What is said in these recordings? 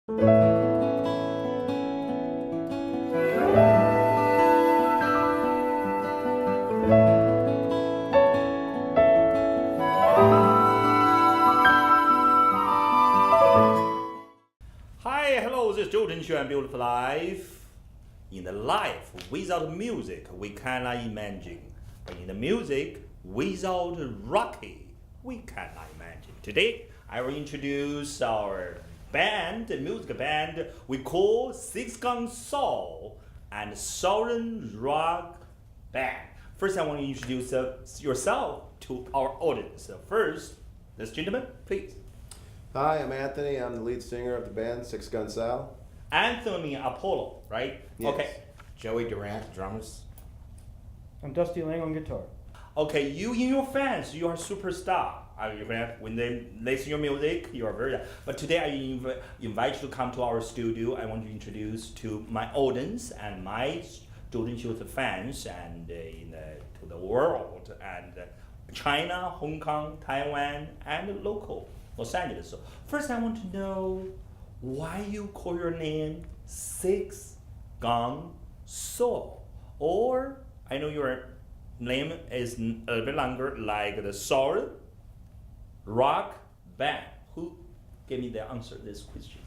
Hi, hello, this is Zhou Zheng Show and Beautiful Life. In the life without music, we cannot imagine. But in the music, without Rocky, we cannot imagine. Today, I will introduce our band, the music band we call Six Gun Sal and Southern Rock Band. First, I want to introduce yourself to our audience. First, this gentleman, please. Hi, I'm Anthony. I'm the lead singer of the band Six Gun Sal. Anthony Apollo, right? Yes. Okay. Joey Durant, drummers. I'm Dusty Lang on guitar. Okay, you and your fans, you are superstar. When they listen your music, you are very. But today I invite you to come to our studio. I want to introduce to my audience and my Zhou Zheng Show fans and to the world and China, Hong Kong, Taiwan, and local Los Angeles. So first, I want to know why you call your name Six Gun Sal, or I know your name is a little bit longer, like the Southern Rock Band. Who gave me the answer to this question?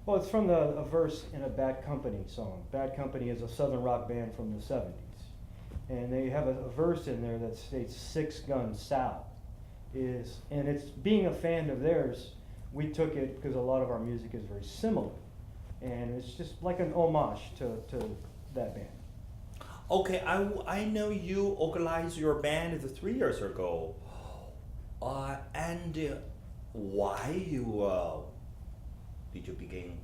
Well, it's from a verse in a Bad Company song. Bad Company is a southern rock band from the 70s. And they have a verse in there that states Six Gun Sal. And it's being a fan of theirs, we took it because a lot of our music is very similar. And it's just like an homage to that band. Okay, I know you organized your band 3 years ago. And why did you begin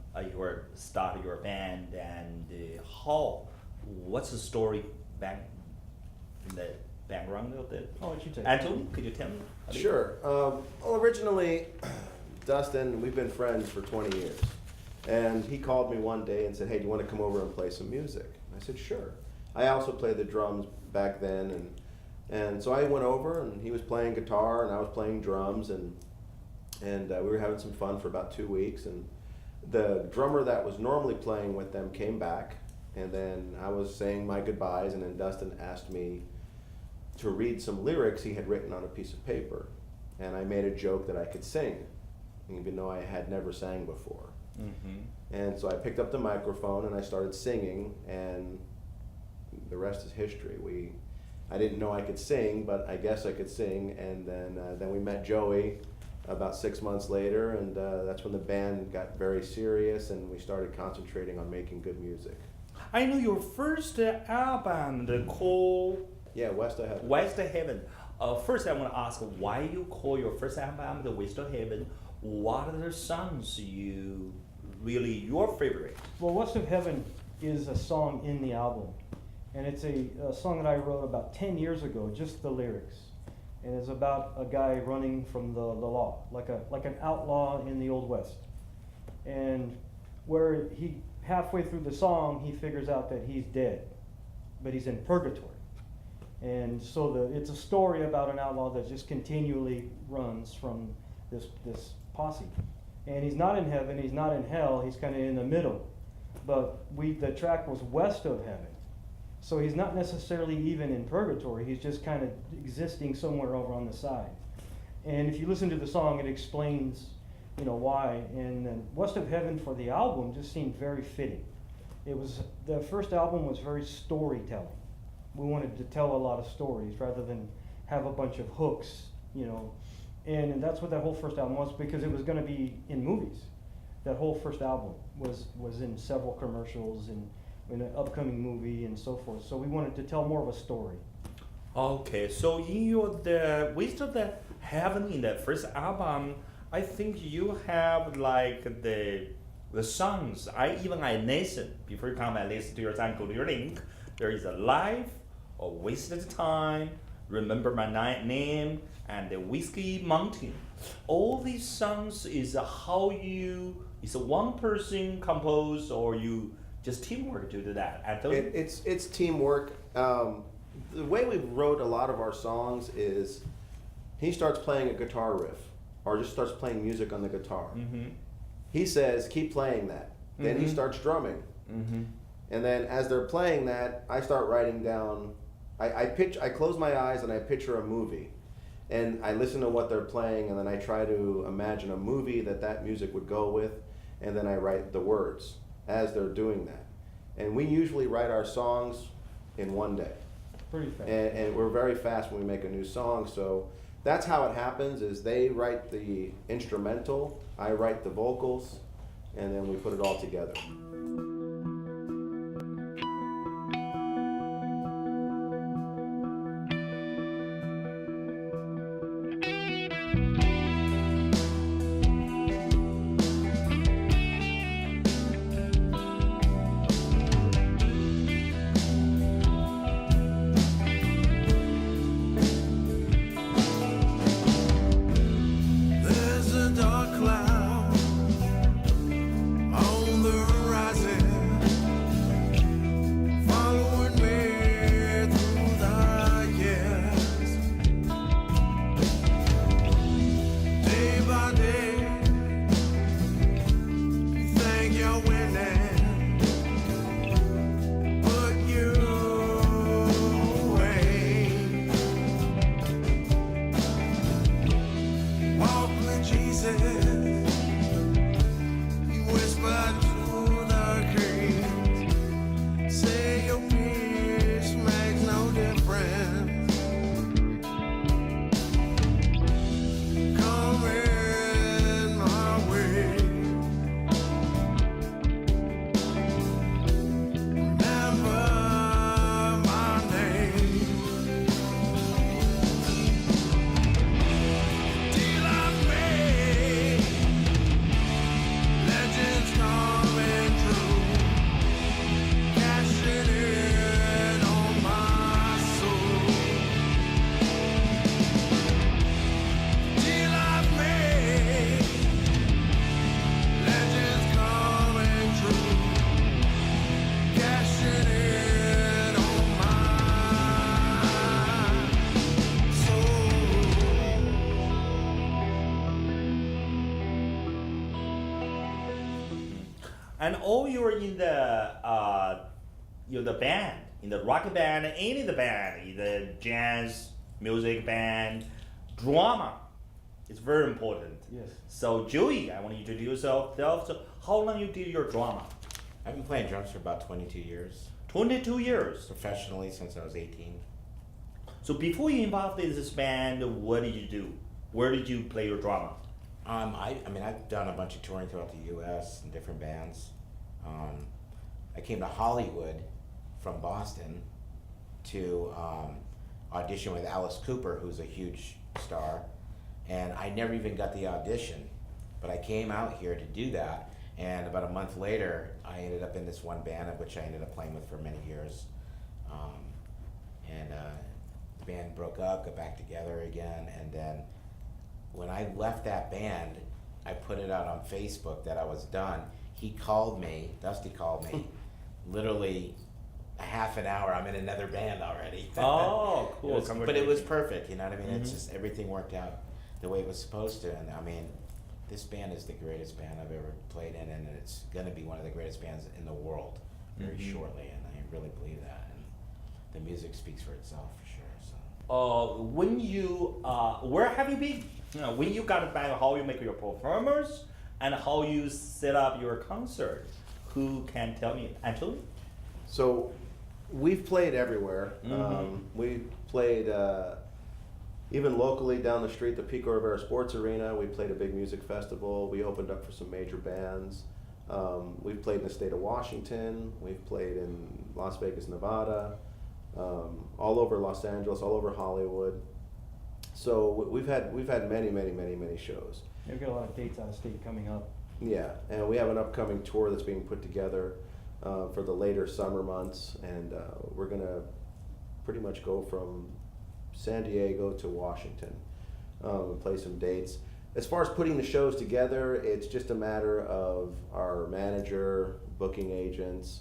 start your band and how? What's the story back in the background of the? I'll let you take it. Anthony, could you tell me? Sure. Well, originally, Dustin, we've been friends for 20 years. And he called me one day and said, hey, do you want to come over and play some music? I said, sure. I also played the drums back then. And so I went over and he was playing guitar and I was playing drums and we were having some fun for about 2 weeks. And the drummer that was normally playing with them came back. And then I was saying my goodbyes and then Dustin asked me to read some lyrics he had written on a piece of paper. And I made a joke that I could sing, even though I had never sang before. Mm-hmm. And so I picked up the microphone and I started singing, and the rest is history. I didn't know I could sing, but I guess I could sing. And then we met Joey about 6 months later, and that's when the band got very serious and we started concentrating on making good music. I know your first album, the call. Yeah, West of Heaven. West of Heaven. First, I want to ask why you call your first album the West of Heaven. What are the songs your favorite? Well, West of Heaven is a song in the album. And it's a song that I wrote about 10 years ago, just the lyrics. And it's about a guy running from the law, like an outlaw in the Old West. And where he, halfway through the song, he figures out that he's dead, but he's in purgatory. And so it's a story about an outlaw that just continually runs from this posse. And he's not in heaven, he's not in hell, he's kind of in the middle. But the track was West of Heaven. So he's not necessarily even in purgatory, he's just kind of existing somewhere over on the side. And if you listen to the song, it explains, why. And then West of Heaven for the album just seemed very fitting. The first album was very storytelling. We wanted to tell a lot of stories rather than have a bunch of hooks, And that's what that whole first album was, because it was going to be in movies. That whole first album was in several commercials and in an upcoming movie and so forth. So we wanted to tell more of a story. Okay, so in the West of the Heaven in the first album, I think you have like the songs. I listen before you come and listen to your song. Go to your link. There is a Life, a Wasted Time, Remember My Name, and the Whiskey Mountain. All these songs is is one person compose or you just teamwork to do that? It's teamwork. The way we wrote a lot of our songs is he starts playing a guitar riff or just starts playing music on the guitar. Mm-hmm. he says, keep playing that. Then he starts drumming. And then as they're playing that, I start writing down, I close my eyes and I picture a movie. And I listen to what they're playing, and then I try to imagine a movie that music would go with, and then I write the words as they're doing that. And we usually write our songs in one day. Pretty fast. And we're very fast when we make a new song, so that's how it happens, is they write the instrumental, I write the vocals, and then we put it all together. There's a dark cloud on the horizon, following me through the years. Day by day, you think you're winning, but you ain't. Walk with Jesus, he whispered to the keys. Say your peace makes no difference. Come in my way. Remember my name. Deal I made, legends coming true, cashing in on my soul. Deal I made, legends coming true, cashing in on my soul. And all you're in the band, in the rock band, any of the band, in the jazz music band, drama is very important. Yes. So Joey, I want you to introduce yourself. So how long you did your drama? I've been playing drums for about 22 years, 22 years. professionally since I was 18. So before you involved in this band, what did you do? Where did you play your drama? I mean, I've done a bunch of touring throughout the U.S. in different bands. I came to Hollywood from Boston to audition with Alice Cooper, who's a huge star, and I never even got the audition, but I came out here to do that, and about a month later, I ended up in this one band, of which I ended up playing with for many years, and the band broke up, got back together again, and then when I left that band, I put it out on Facebook that I was done. He called me, Dusty called me, literally a half an hour, I'm in another band already. Oh, cool. But it was perfect, you know what I mean? It's Mhm. just, everything worked out the way it was supposed to. And I mean, this band is the greatest band I've ever played in, and it's gonna be one of the greatest bands in the world very Mhm. shortly, and I really believe that. And the music speaks for itself, for sure, so. When you, where have you been? You know, when you got back, how you make your performers and how you set up your concert. Who can tell me? Actually? So we've played everywhere. Mhm. We played even locally down the street, the Pico Rivera Sports Arena. We played a big music festival. We opened up for some major bands. We've played in the state of Washington. We've played in Las Vegas, Nevada, all over Los Angeles, all over Hollywood. So we've had many shows. We've got a lot of dates out of state coming up. Yeah, and we have an upcoming tour that's being put together for the later summer months, and we're gonna pretty much go from San Diego to Washington and play some dates. As far as putting the shows together, it's just a matter of our manager, booking agents.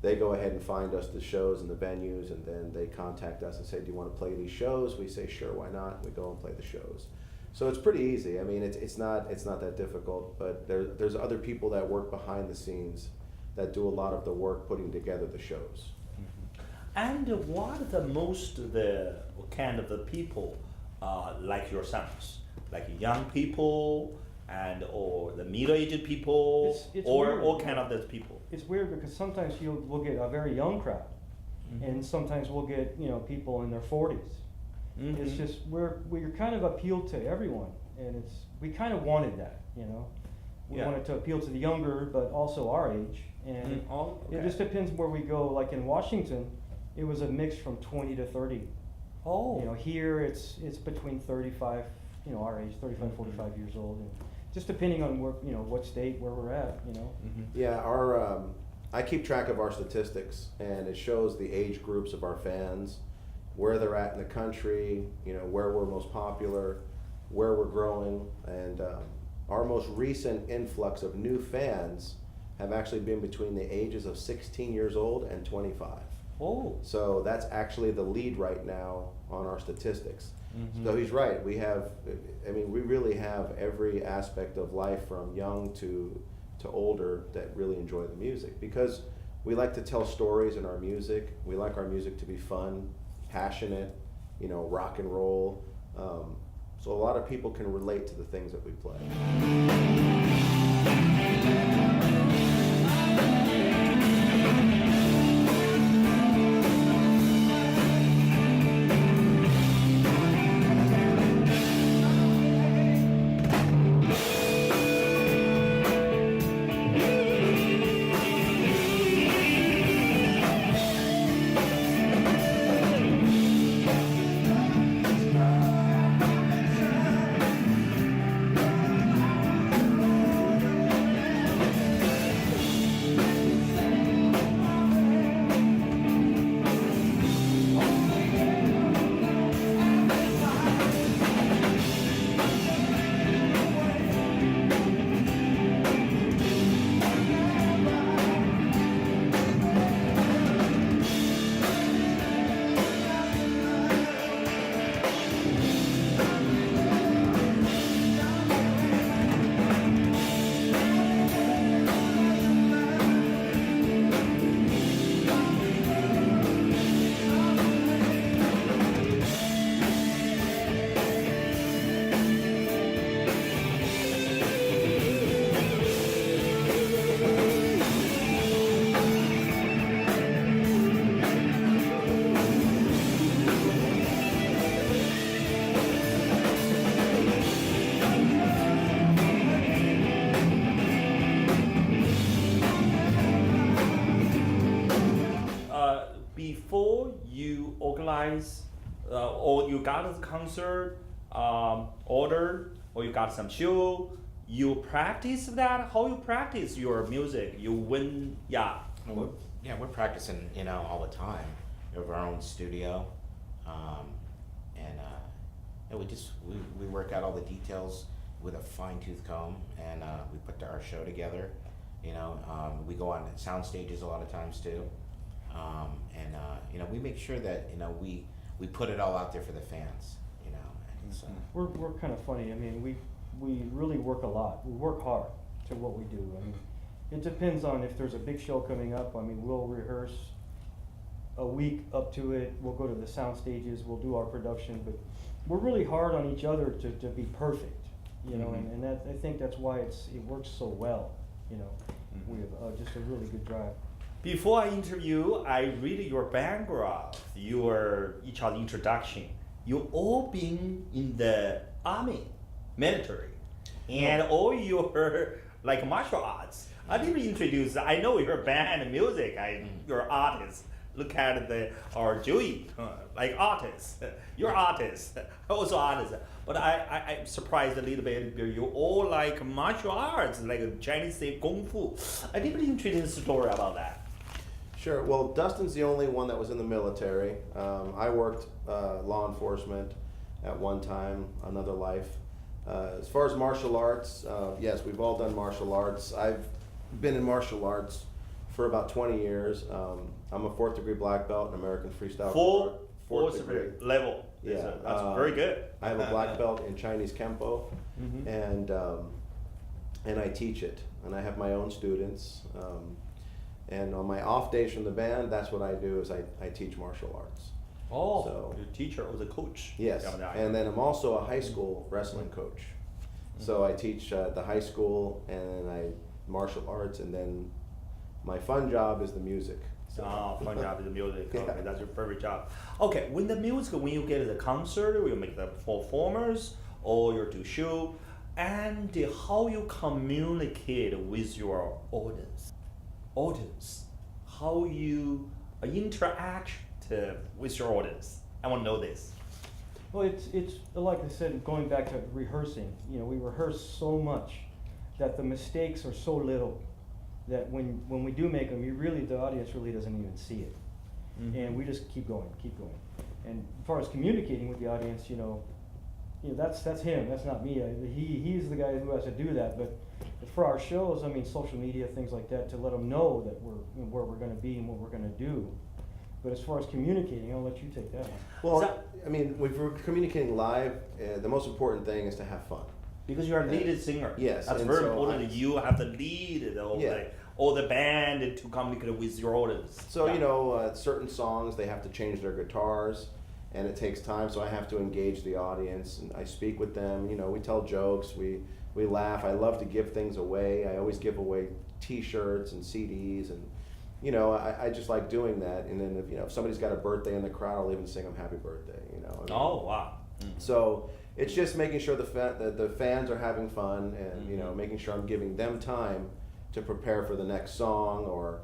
They go ahead and find us the shows and the venues, and then they contact us and say, do you want to play these shows? We say, sure, why not? We go and play the shows. So it's pretty easy. I mean, it's not that difficult. But there's other people that work behind the scenes that do a lot of the work putting together the shows. And what are the most the kind of the people like your sons, like young people and or the middle-aged people, It's or weird, all yeah. kind of those people? It's weird because sometimes we'll get a very young crowd, and sometimes we'll get people in their 40s. It's Mhm. just we're kind of appeal to everyone, and we kind of wanted that, We Yeah. wanted to appeal to the younger, but also our age, and Oh, it okay. just depends where we go. Like in Washington, it was a mix from 20 to 30. Oh. Here it's between 35, our age, 35, 45 years old, and just depending on where, what state where we're at, Mhm. Yeah, I keep track of our statistics, and it shows the age groups of our fans, where they're at in the country, where we're most popular, where we're growing, and our most recent influx of new fans have actually been between the ages of 16 years old and 25. Oh. So that's actually the lead right now on our statistics. Mhm. So he's right. We really have every aspect of life from young to older that really enjoy the music, because we like to tell stories in our music. We like our music to be fun, passionate, rock and roll. So a lot of people can relate to the things that we play. Before you organize, or you got a concert order, or you got some show, you practice that. How you practice your music? You win, yeah. We're practicing, all the time. We have our own studio, and we work out all the details with a fine-tooth comb, and we put our show together. We go on sound stages a lot of times too, and we make sure that we put it all out there for the fans. And it's, we're kind of funny. I mean, we really work a lot. We work hard to what we do. I mean, it depends on if there's a big show coming up. I mean, we'll rehearse a week up to it. We'll go to the sound stages. We'll do our production, but we're really hard on each other to be perfect. And that, I think that's why it works so well. We have just a really good drive. Before I interview, I read your background, each other introduction. You all been in the army, military, and all your like martial arts. I didn't introduce. I know your band music. You're artist. Look at our Joey, like artist. You're artist, also artist. But I'm surprised a little bit. You all like martial arts, like Chinese say kung fu. I didn't introduce a story about that. Sure. Well, Dustin's the only one that was in the military. I worked law enforcement at one time, another life. As far as martial arts, yes, we've all done martial arts. I've been in martial arts for about 20 years. I'm a 4th degree black belt in American freestyle. Fourth degree level. Yeah, That's very good. I have a black belt in Chinese Kempo, Mhm. and I teach it, and I have my own students. And on my off days from the band, that's what I do is I teach martial arts. Oh, So- your teacher or the coach. Yes, and then I'm also a high school wrestling coach. So I teach the high school and I martial arts, and then my fun job is the music. So, fun job is the music. Yeah. Okay, that's your favorite job. Okay, when the music, when you get the concert, you make the performers, or you do show, and how you communicate with your audience, how you interact with your audience. I want to know this. Well, it's like I said, going back to rehearsing. You know, we rehearse so much that the mistakes are so little that when we do make them, the audience really doesn't even see it, and we just keep going. And as far as communicating with the audience, that's him. That's not me. He's the guy who has to do that. But for our shows, I mean, social media, things like that, to let them know that where we're going to be and what we're going to do. But as far as communicating, I'll let you take that one. well, So- I mean, if we're communicating live, the most important thing is to have fun. Because you are a lead singer. Yes, That's and very so important. You have the lead all the band to communicate with your audience. So, Yeah. certain songs, they have to change their guitars, and it takes time, so I have to engage the audience, and I speak with them. We tell jokes, we laugh. I love to give things away. I always give away T-shirts and CDs, and, I just like doing that. And then if somebody's got a birthday in the crowd, I'll even sing them happy birthday, Oh, wow. So it's just making sure the fans are having fun, and, making sure I'm giving them time to prepare for the next song, or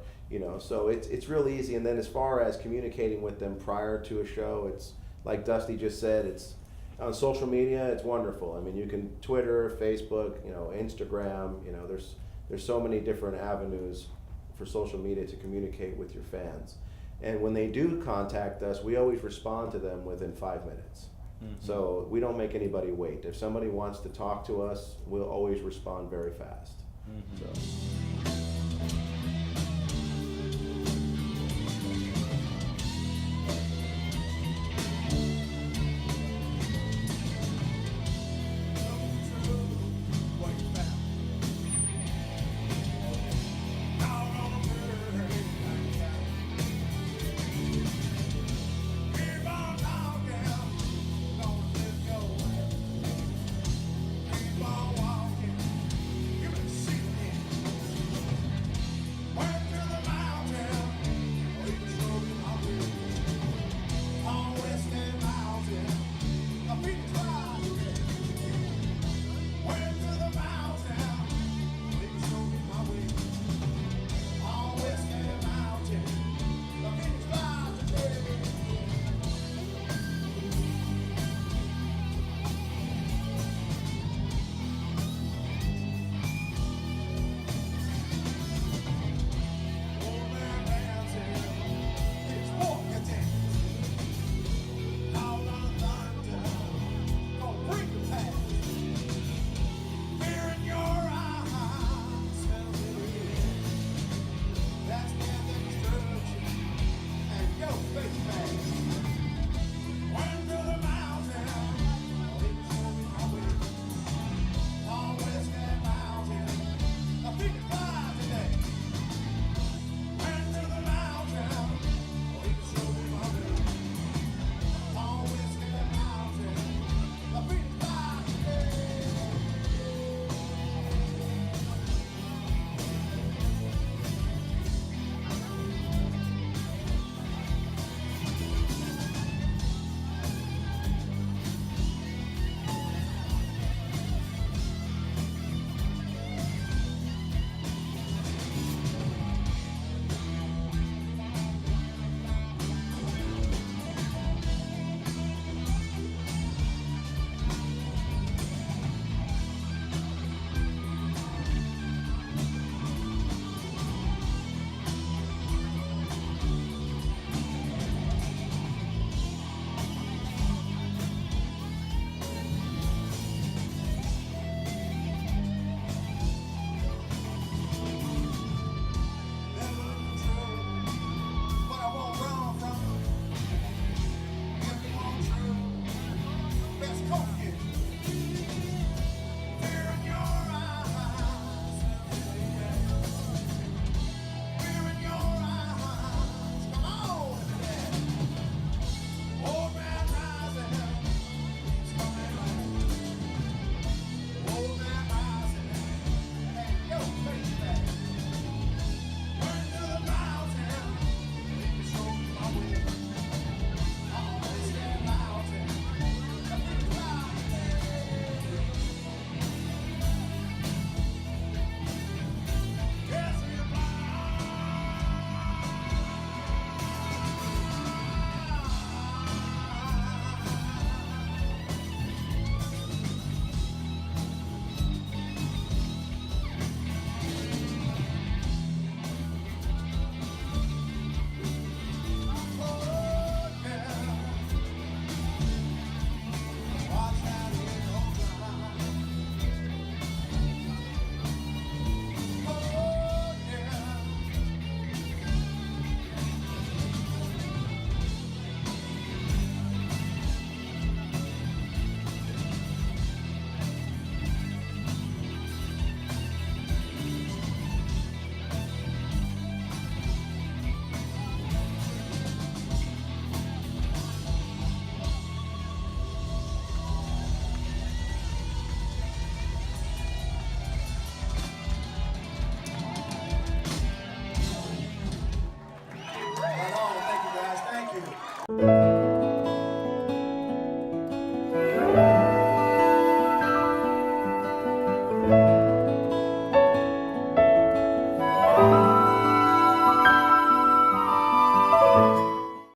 so it's really easy. And then as far as communicating with them prior to a show, it's like Dusty just said, it's on social media, it's wonderful. I mean, you can Twitter, Facebook, Instagram, there's so many different avenues for social media to communicate with your fans. And when they do contact us, we always respond to them within 5 minutes. So we don't make anybody wait. If somebody wants to talk to us, we'll always respond very fast. So.